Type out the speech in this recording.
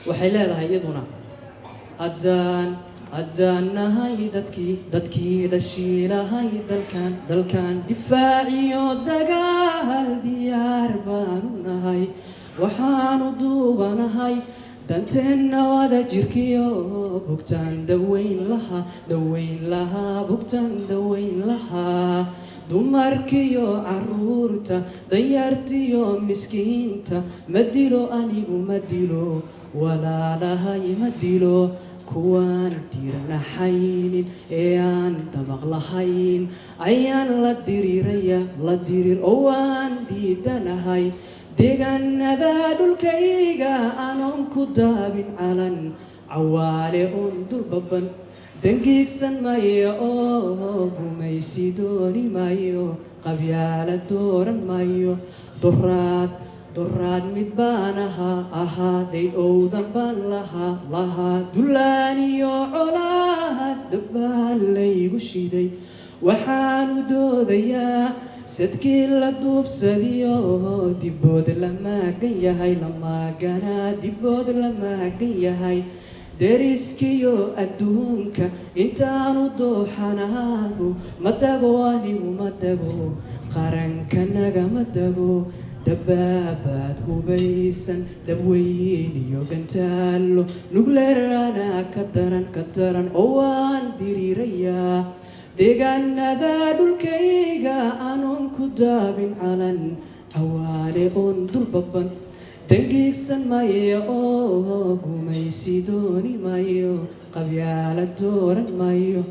waxay leedahay iyaduna haddaan nahay dadkii dhashiilahay dalkan difaaciyo dagaal diyaar baanu nahay waxaanu duubanahay danteenna wada jirkiyo bogtaan daweyn lahaa bogtaan daweyn lahaa dumarkiyo caruurta danyartiyo miskiinta ma dilo anigu ma dilo walaalahay ma dilo kuwaan diranaxaynin ee aan dabaq lahayn ayaan la dirir oo waan diidanahay deegaanada dhulkayga anoon ku daabin calan cawaale oon dulbaban dangiigsan mayo oo gumaysi dooni mayo qabyaala dooran mayo doraad mid baan ahaaday owdan baan lahaa dullaaniyo colaad dabbaan laygu shiday waxaanu doodayaa sadkii la duubsadiyo dibood la maagan yahay deriskiyo adduunka intaanu dooxanaanu ma dago anigu ma dago qarankanaga ma dago dabaabaad hubaysan dabweyn iyo gantaalo nugleerana ka daran oo waan dirirayaa deegaanada dhulkayga anoon ku daabin calan cawaale oon dulbaban dangiigsan mayo oo gumaysi dooni mayo qabyaala dooran mayo